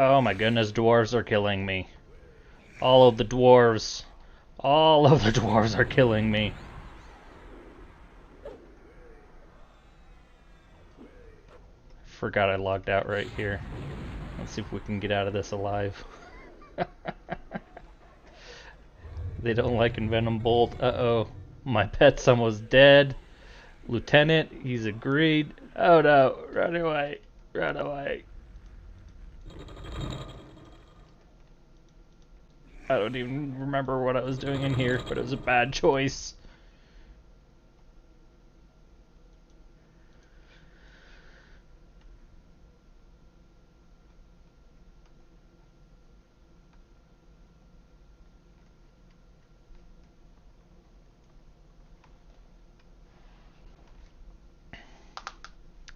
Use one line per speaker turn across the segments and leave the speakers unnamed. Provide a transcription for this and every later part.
Oh my goodness, dwarves are killing me. All of the dwarves. All of the dwarves are killing me. Forgot I logged out right here. Let's see if we can get out of this alive. They don't like Envenom Bolt. Uh-oh. My pet's almost dead. Lieutenant, he's agreed. Oh no, run away. Run away. I don't even remember what I was doing in here, but it was a bad choice.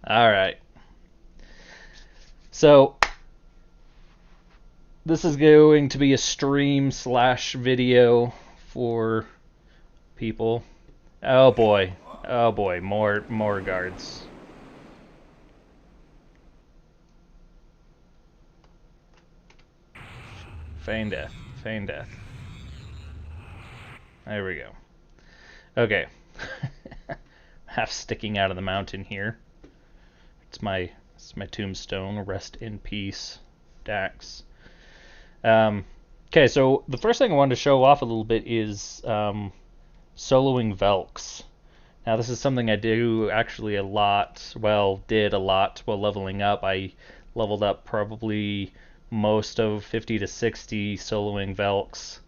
Alright. So, this is going to be a stream slash video for people. Oh boy. Oh boy, more guards. Feign death. Feign death. There we go. Okay. Half sticking out of the mountain here. It's my tombstone. Rest in peace, Dax. Okay, so the first thing I wanted to show off a little bit is soloing Velks. Now this is something I do actually a lot, well, did a lot while leveling up. I leveled up probably most of 50 to 60 soloing Velks.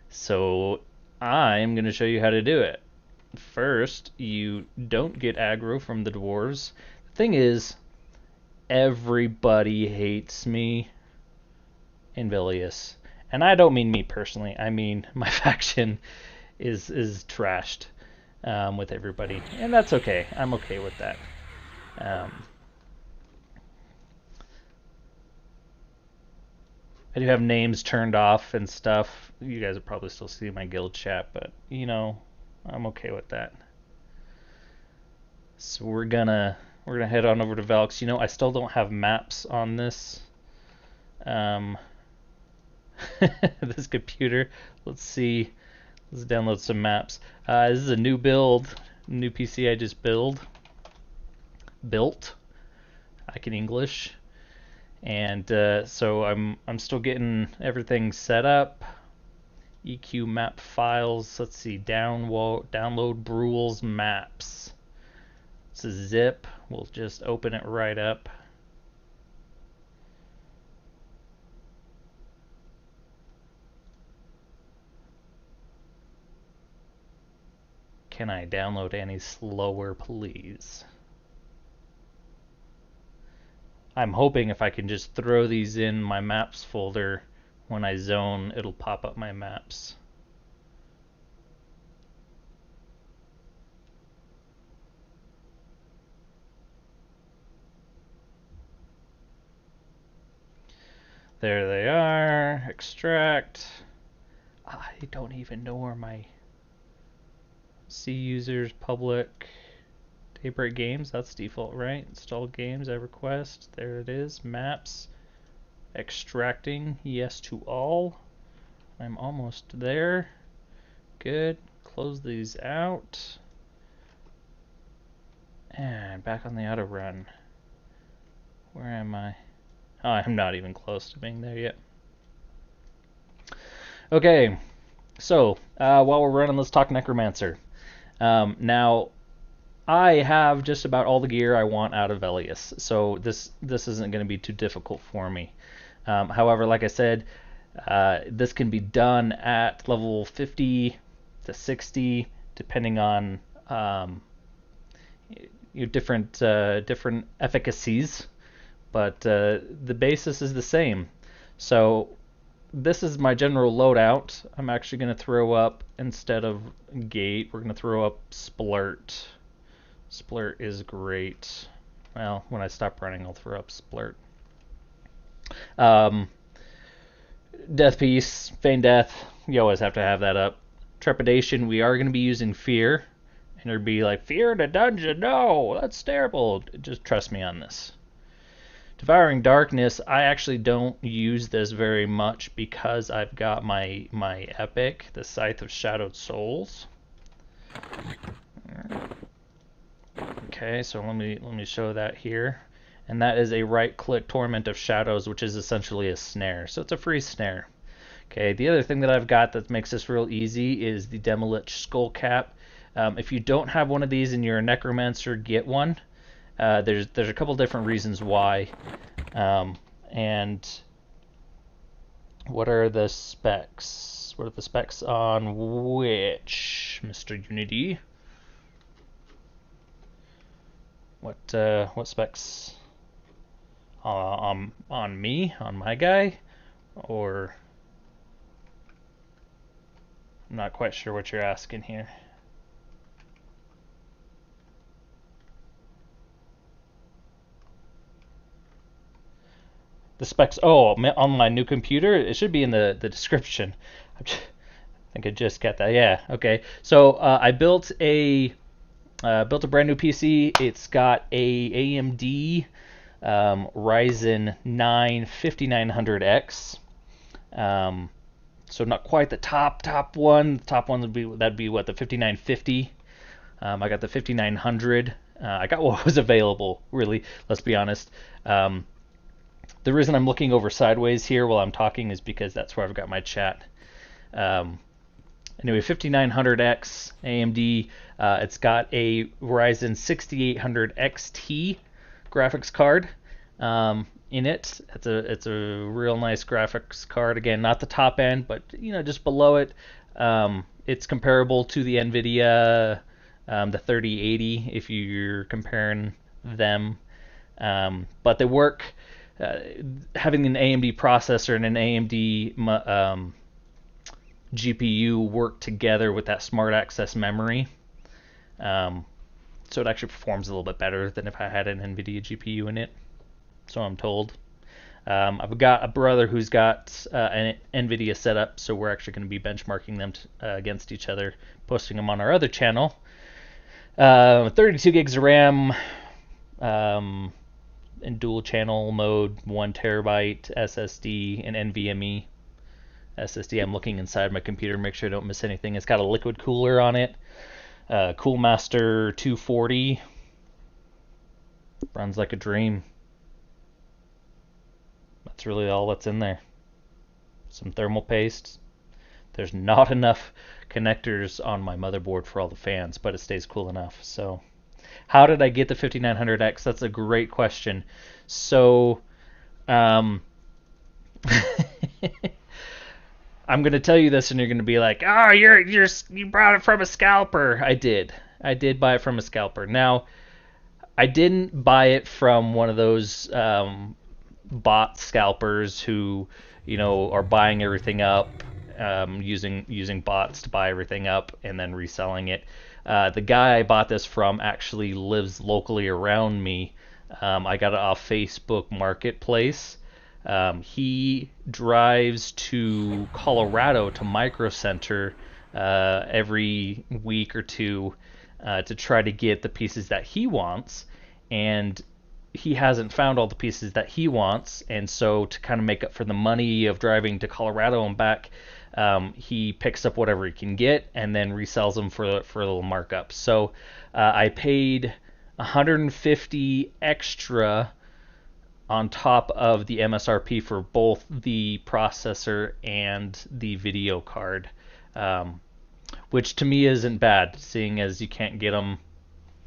So I'm going to show you how to do it. First, you don't get aggro from the dwarves. The thing is, everybody hates me in Velious. And I don't mean me personally, I mean my faction is trashed with everybody. And that's okay. I'm okay with that. I do have names turned off and stuff. You guys will probably still see my guild chat, but you know, I'm okay with that. So we're gonna head on over to Velks. You know, I still don't have maps on this this computer. Let's see. Let's download some maps. This is a new build, new PC I just built. I can English. And so I'm still getting everything set up. EQ map files. Let's see. Download Brule's maps. It's a zip. We'll just open it right up. Can I download any slower, please? I'm hoping if I can just throw these in my maps folder, when I zone, it'll pop up my maps. There they are. Extract. I don't even know where my C users public Daybreak Games, that's default, right? Install games, Everquest, there it is. Maps, extracting, yes to all. I'm almost there. Good. Close these out. And back on the auto run. Where am I? Oh, I'm not even close to being there yet. Okay, so while we're running, let's talk Necromancer. Now, I have just about all the gear I want out of Velious, so this isn't going to be too difficult for me. However, like I said, this can be done at level 50 to 60, depending on your different efficacies, but the basis is the same. So this is my general loadout. I'm actually going to throw up, instead of Gate, we're going to throw up Splurt. Splurt is great. Well, when I stop running, I'll throw up Splurt. Death Piece, Feign Death, you always have to have that up. Trepidation, we are going to be using Fear. And there'd be like, Fear in a dungeon, no, that's terrible. Just trust me on this. Devouring Darkness, I actually don't use this very much because I've got my epic, the Scythe of Shadowed Souls. Okay, so let me show that here. And that is a right-click Torment of Shadows, which is essentially a snare. So it's a free snare. Okay, the other thing that I've got that makes this real easy is the Demolich Skull Cap. If you don't have one of these and you're a Necromancer, get one. There's a couple different reasons why. And what are the specs? What are the specs on which, Mr. Unity? What specs on me, on my guy, or I'm not quite sure what you're asking here. The specs, oh, on my new computer, it should be in the description. I think I just got that. Yeah, okay. So I built a brand new PC. It's got a AMD Ryzen 9 5900X. So not quite the top one. The top one that'd be what, the 5950. I got the 5900. I got what was available, really. Let's be honest. The reason I'm looking over sideways here while I'm talking is because that's where I've got my chat. Anyway, 5900X AMD. It's got a Ryzen 6800 XT graphics card in it. It's a real nice graphics card. Again, not the top end, but just below it. It's comparable to the NVIDIA the 3080 if you're comparing them. But they work. Having an AMD processor and an AMD GPU work together with that smart access memory. So it actually performs a little bit better than if I had an NVIDIA GPU in it. So I'm told. I've got a brother who's got an NVIDIA setup, so we're actually going to be benchmarking them against each other, posting them on our other channel. 32 gigs of RAM. In dual channel mode, 1 terabyte SSD, and NVMe SSD. I'm looking inside my computer to make sure I don't miss anything. It's got a liquid cooler on it. Coolmaster 240. Runs like a dream. That's really all that's in there. Some thermal paste. There's not enough connectors on my motherboard for all the fans, but it stays cool enough. So how did I get the 5900X? That's a great question. So, I'm going to tell you this, and you're going to be like, "Oh, you brought it from a scalper." I did buy it from a scalper. Now, I didn't buy it from one of those bot scalpers who, are buying everything up, using bots to buy everything up and then reselling it. The guy I bought this from actually lives locally around me. I got it off Facebook Marketplace. He drives to Colorado to Micro Center every week or two to try to get the pieces that he wants, and he hasn't found all the pieces that he wants, and so to kind of make up for the money of driving to Colorado and back, he picks up whatever he can get and then resells them for a little markup. So I paid $150 extra on top of the MSRP for both the processor and the video card, which to me isn't bad, seeing as you can't get them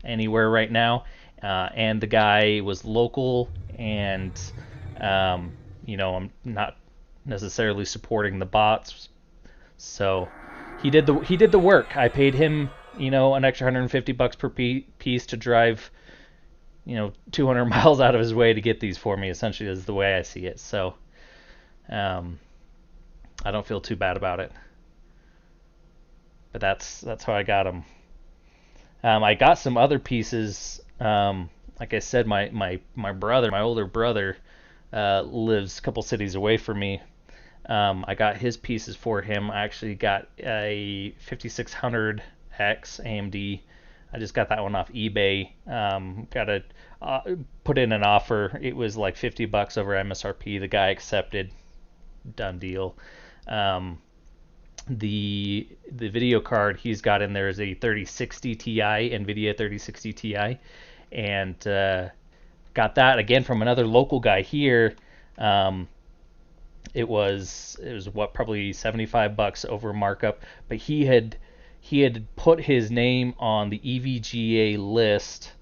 anywhere right now. And the guy was local, and I'm not necessarily supporting the bots, so he did the work. I paid him an extra $150 per piece to drive 200 miles out of his way to get these for me, essentially, is the way I see it. So I don't feel too bad about it, but that's how I got them. I got some other pieces. Like I said, my brother, my older brother, lives a couple cities away from me. I got his pieces for him. I actually got a 5600X AMD I just got that one off eBay. Got to put in an offer. It was like $50 over MSRP. The guy accepted. Done deal. The video card he's got in there is a 3060 Ti, NVIDIA 3060 Ti, and got that again from another local guy here. It was what, probably $75 over markup, but he had put his name on the EVGA list.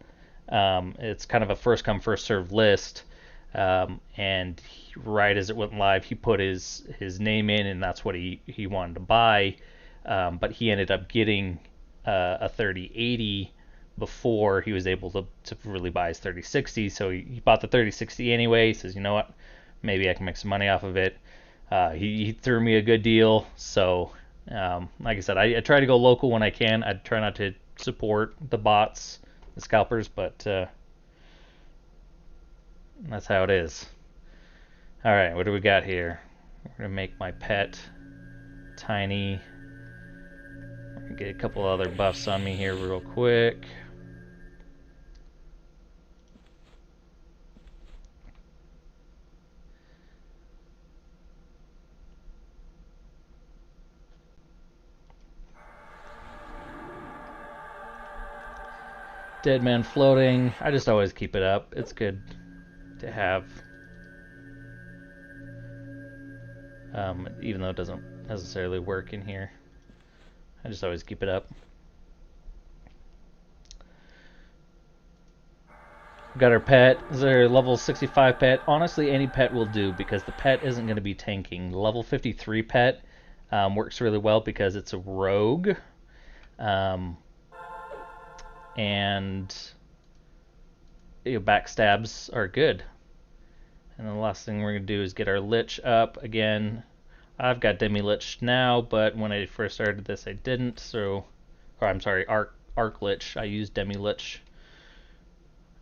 It's kind of a first come first served list, and right as it went live, he put his name in, and that's what he wanted to buy. But he ended up getting a 3080 before he was able to really buy his 3060. So he bought the 3060 anyway. He says, you know what, maybe I can make some money off of it. He threw me a good deal. So like I said, I try to go local when I can. I try not to support the bots, the scalpers, but that's how it is. All right, what do we got here? We're gonna make my pet tiny. Get a couple other buffs on me here real quick. Dead man floating. I just always keep it up. It's good to have. Even though it doesn't necessarily work in here. I just always keep it up. Got our pet. This is our level 65 pet. Honestly, any pet will do because the pet isn't going to be tanking. Level 53 pet works really well because it's a rogue. And backstabs are good. And the last thing we're going to do is get our Lich up again. I've got Demi-Lich now, but when I first started this I didn't, so... Or I'm sorry, Arc Lich. I used Demi-Lich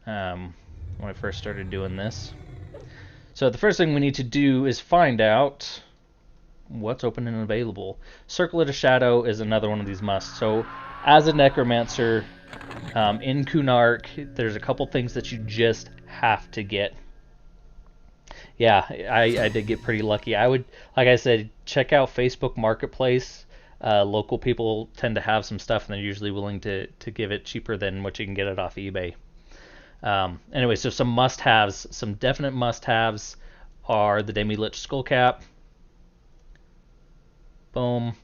when I first started doing this. So the first thing we need to do is find out what's open and available. Circlet of Shadow is another one of these musts. So as a Necromancer in Kunark, there's a couple things that you just have to get. Yeah, I did get pretty lucky. I would, like I said, check out Facebook Marketplace. Local people tend to have some stuff, and they're usually willing to give it cheaper than what you can get it off eBay. Anyway, so some must-haves, some definite must-haves are the Demi-Lich Skullcap. Boom.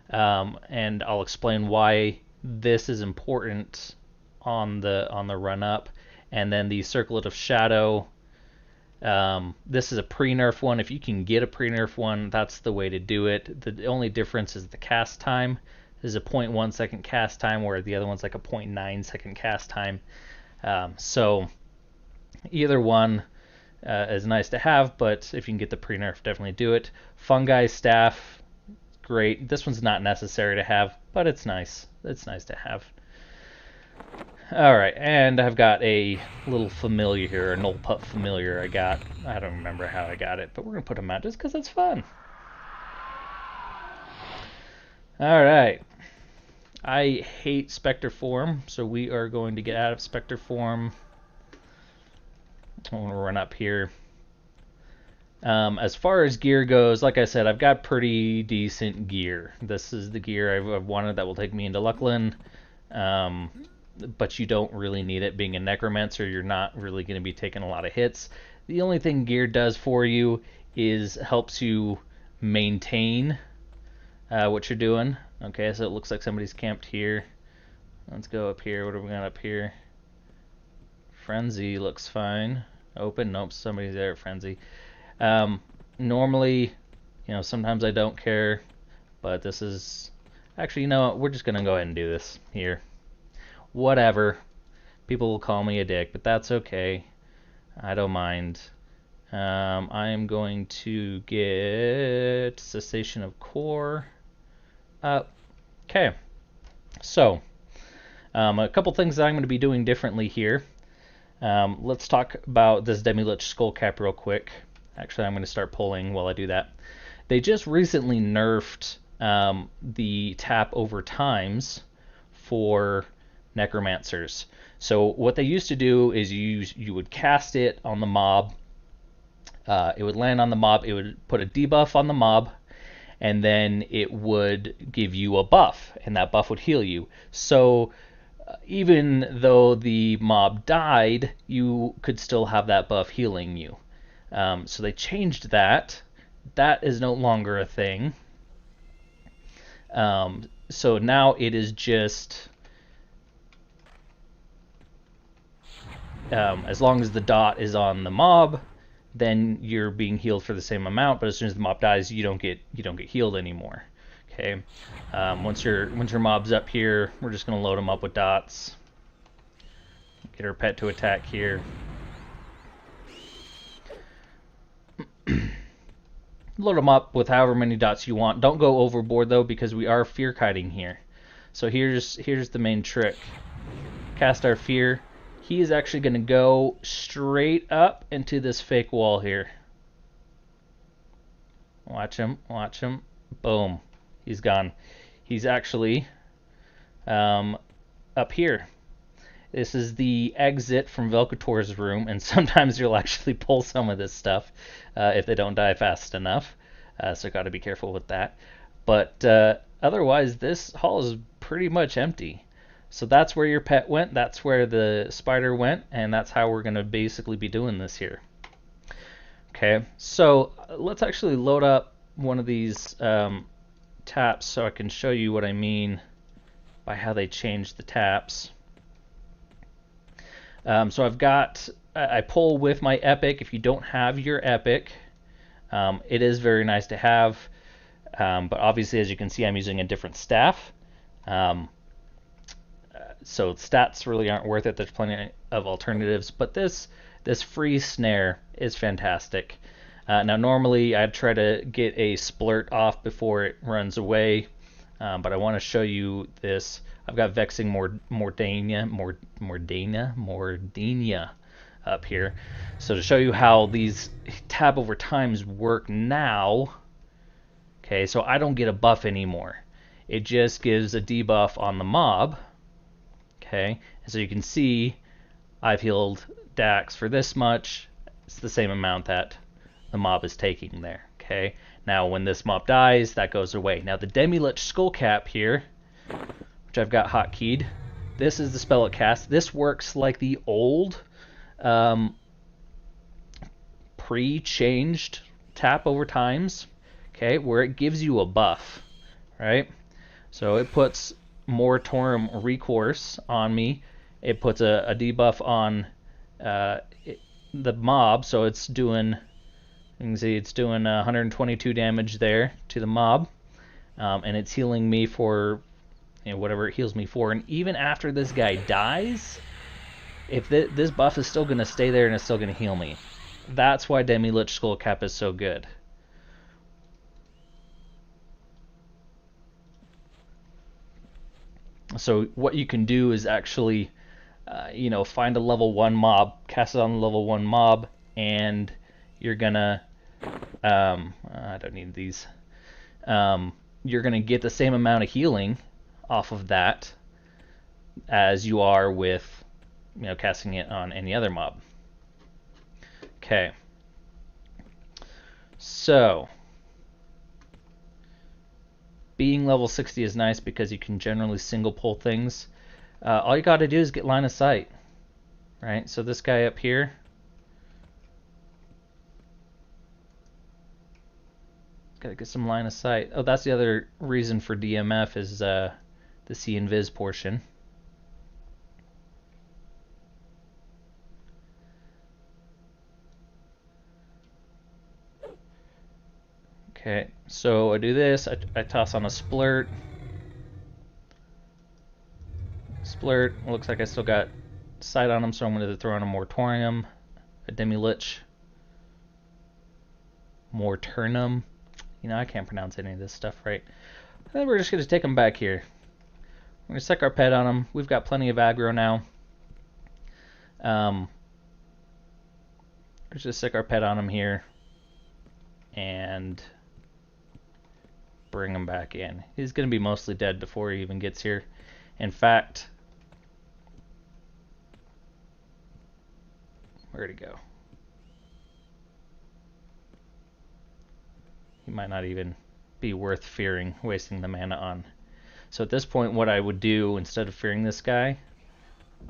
And I'll explain why this is important on the run-up. And then the Circlet of Shadow. This is a pre-nerf one. If you can get a pre-nerf one, that's the way to do it. The only difference is the cast time. This is a 0.1 second cast time, where the other one's like a 0.9 second cast time. So either one is nice to have, but if you can get the pre-nerf, definitely do it. Fungi Staff, great. This one's not necessary to have, but it's nice. It's nice to have. Alright, and I've got a little familiar here, a null pup familiar I got. I don't remember how I got it, but we're going to put him out just because it's fun. Alright. I hate Spectre form, so we are going to get out of Spectre form. I'm going to run up here. As far as gear goes, like I said, I've got pretty decent gear. This is the gear I've wanted that will take me into Luckland. But you don't really need it. Being a Necromancer, you're not really going to be taking a lot of hits. The only thing gear does for you is helps you maintain what you're doing. Okay, so it looks like somebody's camped here. Let's go up here. What have we got up here? Frenzy looks fine. Open. Nope, somebody's there at Frenzy. Normally, sometimes I don't care, but this is... Actually, you know what? We're just going to go ahead and do this here. Whatever. People will call me a dick, but that's okay. I don't mind. I am going to get Cessation of Core up. Okay. So, a couple things that I'm going to be doing differently here. Let's talk about this Demi-Lich Skullcap real quick. Actually, I'm going to start pulling while I do that. They just recently nerfed the tap over times for Necromancers. So what they used to do is you would cast it on the mob. It would land on the mob. It would put a debuff on the mob, and then it would give you a buff, and that buff would heal you. So even though the mob died, you could still have that buff healing you. So they changed that. That is no longer a thing. So now it is just as long as the dot is on the mob, then you're being healed for the same amount. But as soon as the mob dies, you don't get healed anymore. Okay. Once your mob's up here, we're just gonna load them up with dots. Get our pet to attack here. Load them up with however many dots you want. Don't go overboard though, because we are fear kiting here. So here's the main trick. Cast our fear. He is actually going to go straight up into this fake wall here. Watch him. Watch him. Boom. He's gone. He's actually up here. This is the exit from Velkator's room, and sometimes you'll actually pull some of this stuff if they don't die fast enough. So got to be careful with that. But otherwise, this hall is pretty much empty. So that's where your pet went, that's where the spider went, and that's how we're going to basically be doing this here. Okay, so let's actually load up one of these taps so I can show you what I mean by how they changed the taps. So I pull with my epic. If you don't have your epic, it is very nice to have, but obviously, as you can see, I'm using a different staff. So stats really aren't worth it. There's plenty of alternatives, but this free snare is fantastic. Now normally I'd try to get a splurt off before it runs away, but I want to show you this. I've got Vexing Mordania up here. So to show you how these tab over times work now, okay, so I don't get a buff anymore. It just gives a debuff on the mob. Okay, and so you can see I've healed Dax for this much. It's the same amount that the mob is taking there. Okay, now when this mob dies, that goes away. Now the Demi-Lich Skullcap here, which I've got hotkeyed, this is the spell it casts. This works like the old pre-changed tap over times, okay, where it gives you a buff, right? So it puts Moratorium Recourse on me. It puts a debuff on the mob, so it's doing, you can see it's doing 122 damage there to the mob, and it's healing me for whatever it heals me for. And even after this guy dies, if this buff is still going to stay there and it's still going to heal me. That's why Demi-Lich Skullcap is so good. So what you can do is actually, find a level 1 mob, cast it on the level 1 mob, and you're gonna, I don't need these. You're gonna get the same amount of healing off of that as you are with, casting it on any other mob. Okay. So being level 60 is nice because you can generally single pull things. All you got to do is get line of sight, right? So this guy up here, got to get some line of sight. Oh, that's the other reason for DMF is the see invis portion. Okay, so I do this, I toss on a splurt. Splurt, looks like I still got sight on him, so I'm going to throw on a Moratorium, a Demi-Lich. Morturnum. I can't pronounce any of this stuff right. And then we're just going to take him back here. We're going to stick our pet on him. We've got plenty of aggro now. Let's just stick our pet on him here. And bring him back in. He's going to be mostly dead before he even gets here. In fact, Where'd he go? He might not even be worth fearing, wasting the mana on. So at this point, what I would do, instead of fearing this guy,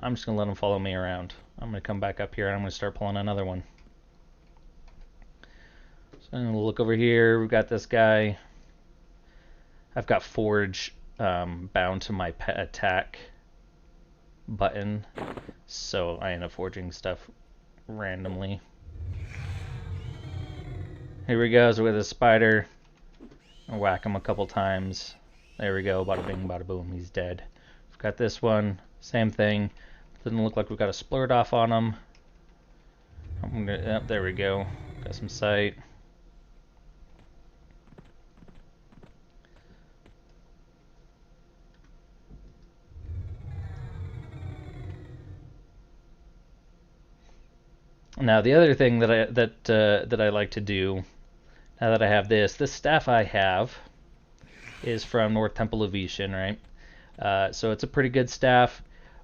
I'm just going to let him follow me around. I'm going to come back up here and I'm going to start pulling another one. So I'm going to look over here. We've got this guy. I've got Forge bound to my pet attack button, so I end up forging stuff randomly. Here we go. So with a spider, I'll whack him a couple times. There we go. Bada bing, bada boom. He's dead. We've got this one. Same thing. Doesn't look like we've got a splurt off on him. Yep, there we go. Got some sight. Now the other thing that I like to do, now that I have this staff I have is from North Temple of Ishin, right? So it's a pretty good staff,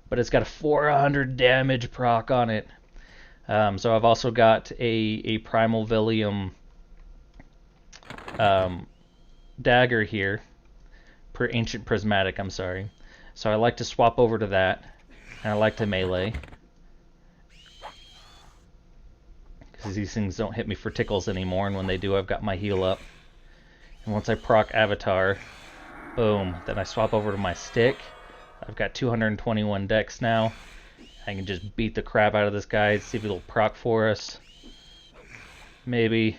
but it's got a 400 damage proc on it. So I've also got a Primal Velium dagger here, per Ancient Prismatic, I'm sorry. So I like to swap over to that, and I like to melee. Because these things don't hit me for tickles anymore, and when they do, I've got my heal up. And once I proc Avatar, boom, then I swap over to my stick. I've got 221 dex now. I can just beat the crap out of this guy, see if it'll proc for us. Maybe.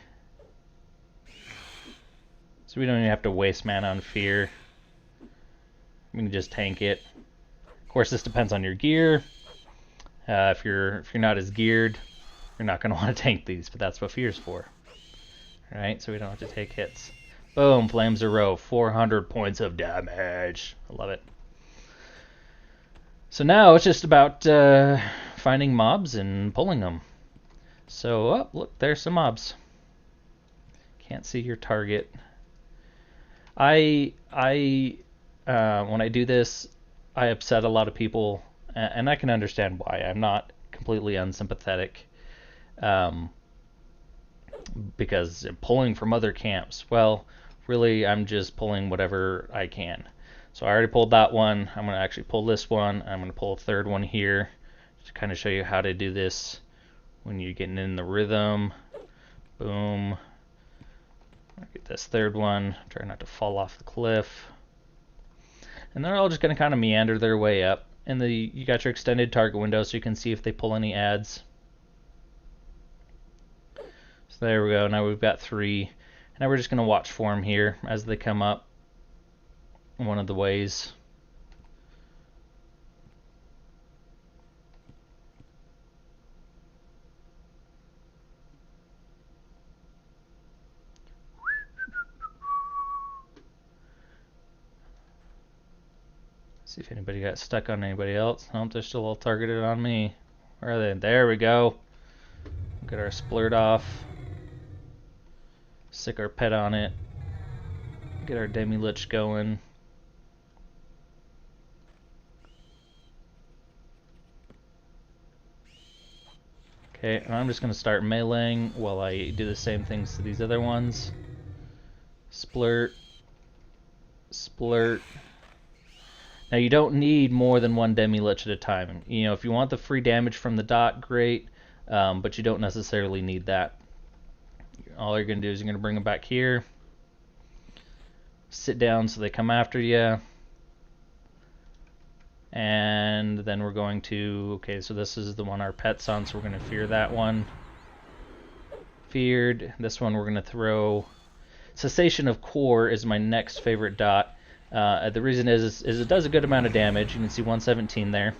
So we don't even have to waste mana on fear. We can just tank it. Of course, this depends on your gear. If you're not as geared, you're not going to want to tank these, but that's what fear's for. Alright, so we don't have to take hits. Boom, Flames a row, 400 points of damage. I love it. So now it's just about finding mobs and pulling them. So, oh, look, there's some mobs. Can't see your target. When I do this, I upset a lot of people, and I can understand why. I'm not completely unsympathetic. Because pulling from other camps, well, really, I'm just pulling whatever I can. So I already pulled that one. I'm going to actually pull this one. I'm going to pull a third one here to kind of show you how to do this when you're getting in the rhythm. Boom. I'll get this third one. Try not to fall off the cliff. And they're all just going to kind of meander their way up. And you got your extended target window so you can see if they pull any ads. So there we go. Now we've got 3. Now we're just going to watch for them here as they come up one of the ways. See if anybody got stuck on anybody else. Nope, they're still all targeted on me. Where are they? There we go. Get our splurt off. Stick our pet on it. Get our demi-lich going. Okay, and I'm just going to start meleeing while I do the same things to these other ones. Splurt. Splurt. Now you don't need more than one demi-lich at a time. You know, if you want the free damage from the dot, great, but you don't necessarily need that. All you're going to do is you're going to bring them back here. Sit down so they come after you. And then we're going to, okay, so this is the one our pet's on, so we're going to fear that one. Feared. This one we're going to throw. Cessation of Core is my next favorite dot. The reason is it does a good amount of damage. You can see 117 there.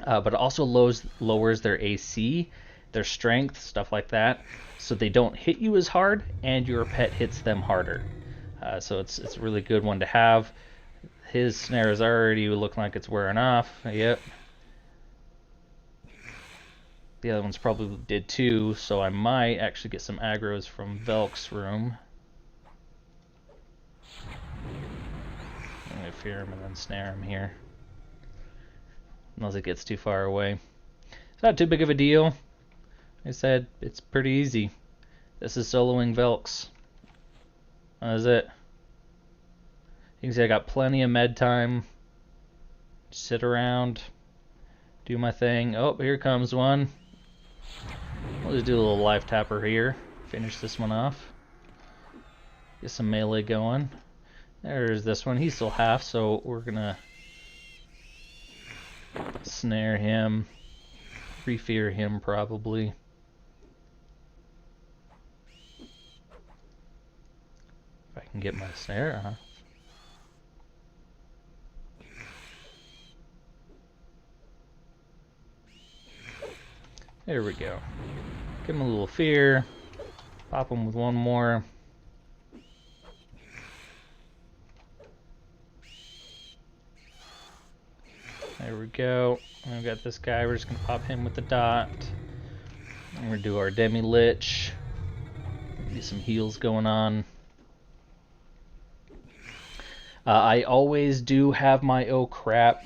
But it also lowers their AC, their strength, stuff like that, so they don't hit you as hard, and your pet hits them harder. So it's a really good one to have. His snare is already looking like it's wearing off. Yep. The other ones probably did too, so I might actually get some aggros from Velks' room. I'm going to fear him and then snare him here. Unless it gets too far away. It's not too big of a deal. I said, it's pretty easy. This is soloing Velks. That is it. You can see I got plenty of med time. Sit around, do my thing. Oh, here comes one. I'll just do a little life tapper here. Finish this one off. Get some melee going. There's this one. He's still half, so we're gonna snare him. Refear him probably. If I can get my snare off. There we go. Give him a little fear. Pop him with one more. There we go. And we've got this guy. We're just going to pop him with the dot. And we're going to do our demi-lich. Get some heals going on. I always do have my oh crap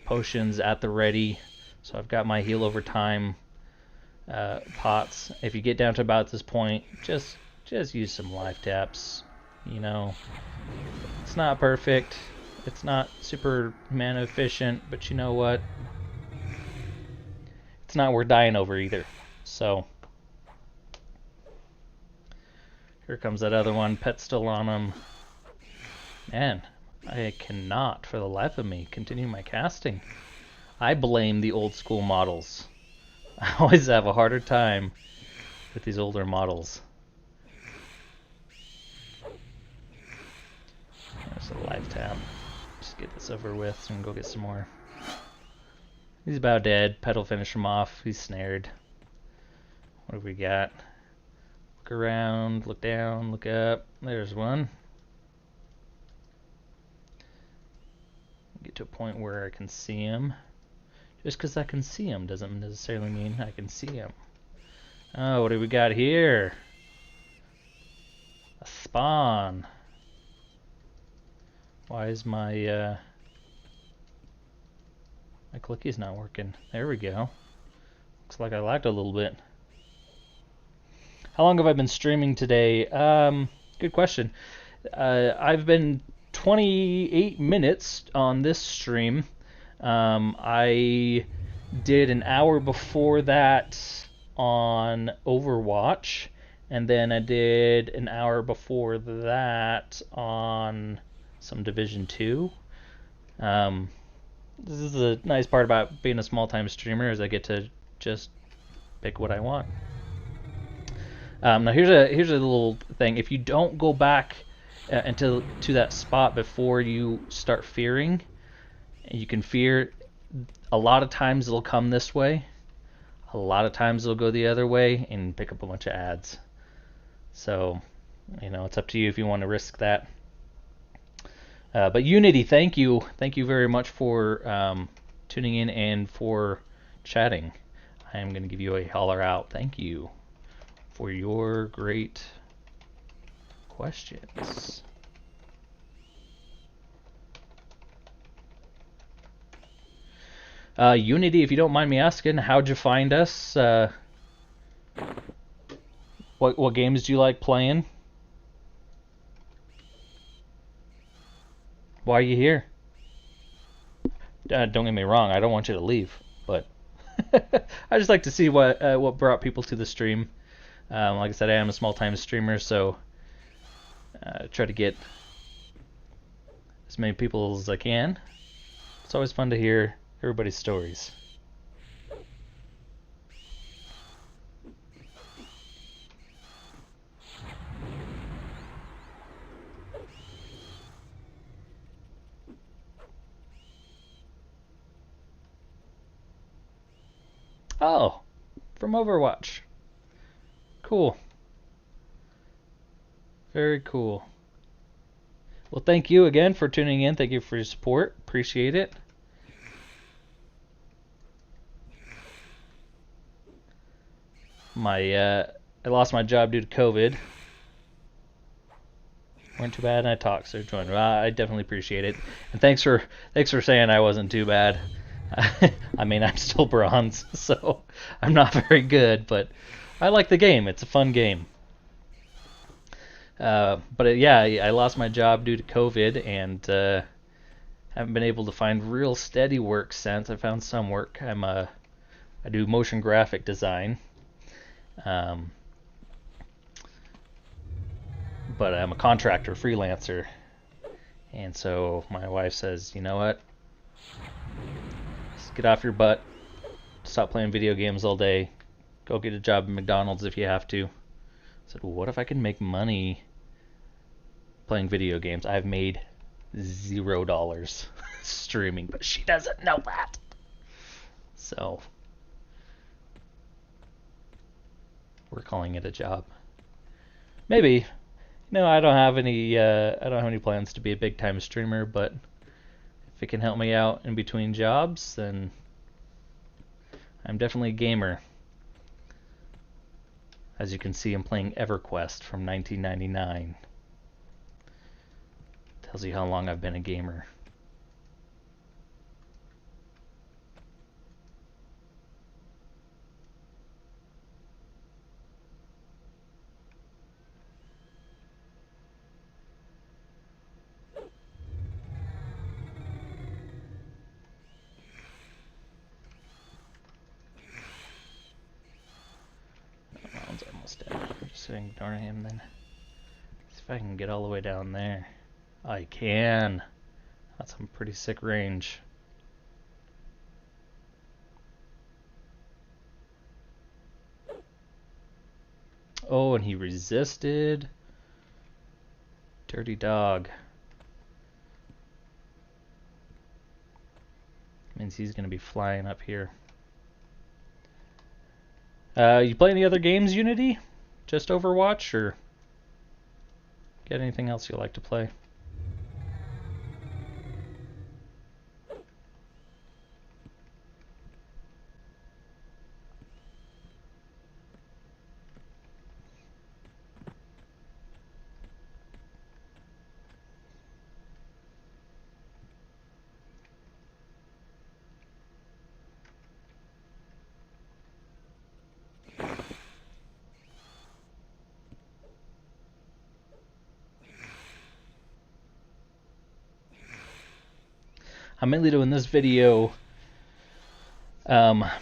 potions at the ready. So I've got my heal over time pots. If you get down to about this point, just use some life taps. You know, it's not perfect. It's not super mana efficient, but you know what? It's not worth dying over either. So here comes that other one. Pet's still on him. Man, I cannot for the life of me continue my casting. I blame the old school models. I always have a harder time with these older models. There's a life tab. Just get this over with and go get some more. He's about dead. Pet will finish him off. He's snared. What have we got? Look around, look down, look up. There's one. Get to a point where I can see him. Just because I can see him doesn't necessarily mean I can see him. Oh, what do we got here? A spawn. Why is my my clicky's not working? There we go. Looks like I lagged a little bit. How long have I been streaming today? Good question. I've been 28 minutes on this stream. I did an hour before that on Overwatch, and then I did an hour before that on some Division 2. This is the nice part about being a small-time streamer, is I get to just pick what I want. Now here's a little thing. If you don't go back to that spot before you start fearing, you can fear. A lot of times it'll come this way. A lot of times it'll go the other way and pick up a bunch of ads. So, you know, it's up to you if you want to risk that. But Unity, thank you very much for tuning in and for chatting. I am going to give you a holler out. Thank you for your great questions. Unity, if you don't mind me asking, how'd you find us? What games do you like playing? Why are you here? Don't get me wrong, I don't want you to leave, but I just like to see what brought people to the stream. Like I said, I am a small-time streamer, so try to get as many people as I can. It's always fun to hear everybody's stories. Oh, from Overwatch. Cool. Very cool. Well, thank you again for tuning in. Thank you for your support. Appreciate it. I lost my job due to COVID. Weren't too bad, and I talked, so joined. I definitely appreciate it, and thanks for saying I wasn't too bad. I mean, I'm still bronze, so I'm not very good, but I like the game. It's a fun game. Yeah, I lost my job due to COVID, and haven't been able to find real steady work since. I found some work. I do motion graphic design, um, but I'm a contractor, freelancer, and so my wife says, you know what? Just get off your butt, stop playing video games all day, go get a job at McDonald's if you have to. I said, well, what if I can make money playing video games? I've made $0 streaming, but she doesn't know that. So we're calling it a job. Maybe. No, I don't have any plans to be a big time streamer, but if it can help me out in between jobs, then I'm definitely a gamer. As you can see, I'm playing Everquest from 1999. Tells you how long I've been a gamer. Round's almost dead. I'm just gonna ignore him then. See if I can get all the way down there. I can. That's some pretty sick range. Oh, and he resisted. Dirty dog. Means he's gonna be flying up here. You play any other games, Unity? Just Overwatch, or get anything else you like to play? I'm mainly doing this video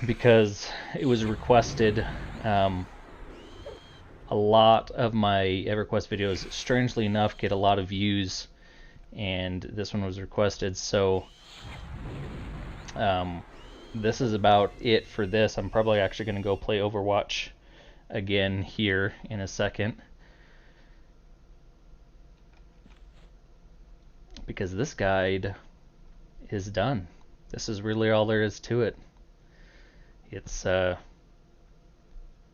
because it was requested. A lot of my Everquest videos, strangely enough, get a lot of views, and this one was requested, so this is about it for this. I'm probably actually going to go play Overwatch again here in a second, because this guide is done. This is really all there is to it. It's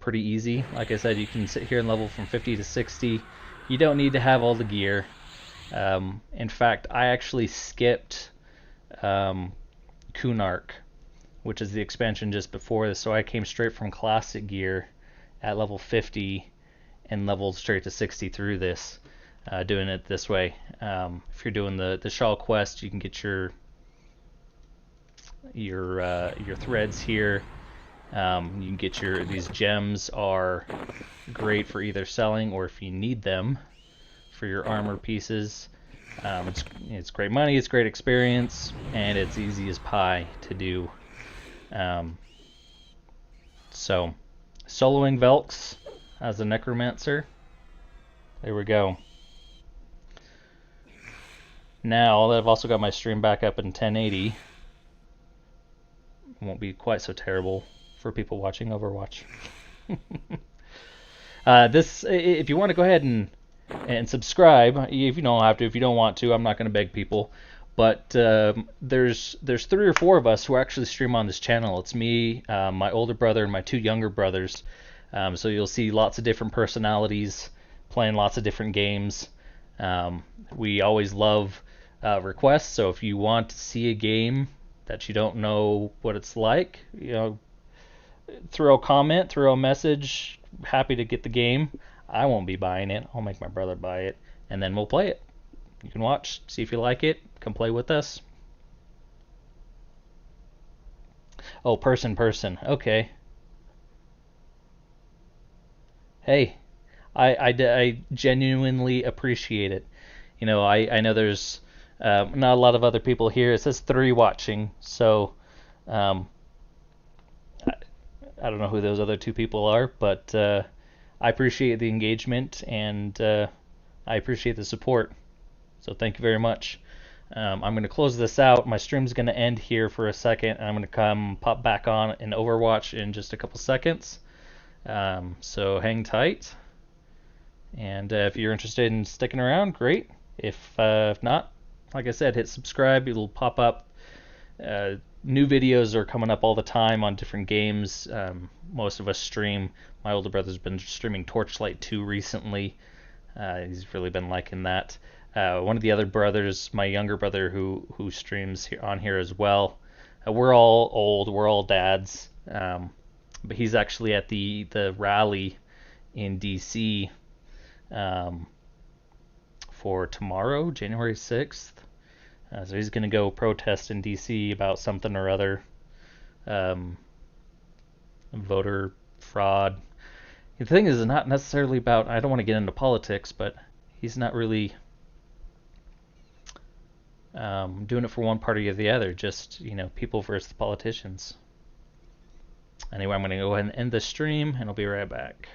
pretty easy. Like I said, you can sit here and level from 50 to 60. You don't need to have all the gear. In fact, I actually skipped Kunark, which is the expansion just before this, so I came straight from classic gear at level 50 and leveled straight to 60 through this, doing it this way. If you're doing the Shawl quest, you can get your threads here. You can get these gems are great for either selling or if you need them for your armor pieces. It's great money, it's great experience, and it's easy as pie to do. So, soloing Velks as a Necromancer. There we go. Now that I've also got my stream back up in 1080, it won't be quite so terrible for people watching Overwatch. If you want to go ahead and subscribe, if you don't have to, if you don't want to, I'm not going to beg people. But there's 3 or 4 of us who actually stream on this channel. It's me, my older brother, and my 2 younger brothers. So you'll see lots of different personalities playing lots of different games. We always love requests. So if you want to see a game that you don't know what it's like, throw a comment, throw a message. Happy to get the game. I won't be buying it. I'll make my brother buy it, and then we'll play it. You can watch, see if you like it, come play with us. Oh, person. Okay. Hey, I genuinely appreciate it. I know there's not a lot of other people here. It says 3 watching, so um, I don't know who those other 2 people are, but I appreciate the engagement and I appreciate the support. So thank you very much. I'm going to close this out. My stream's going to end here for a second, and I'm going to come pop back on in Overwatch in just a couple seconds. So hang tight. And if you're interested in sticking around, great. If not, like I said, hit subscribe. It'll pop up. New videos are coming up all the time on different games. Most of us stream. My older brother's been streaming Torchlight 2 recently. He's really been liking that. One of the other brothers, my younger brother, who streams on here as well. We're all old. We're all dads. But he's actually at the rally in DC for tomorrow, January 6th. So he's going to go protest in DC about something or other. Voter fraud. The thing is not necessarily about, I don't want to get into politics, but he's not really doing it for one party or the other, just, people versus the politicians. Anyway, I'm going to go ahead and end the stream, and I'll be right back.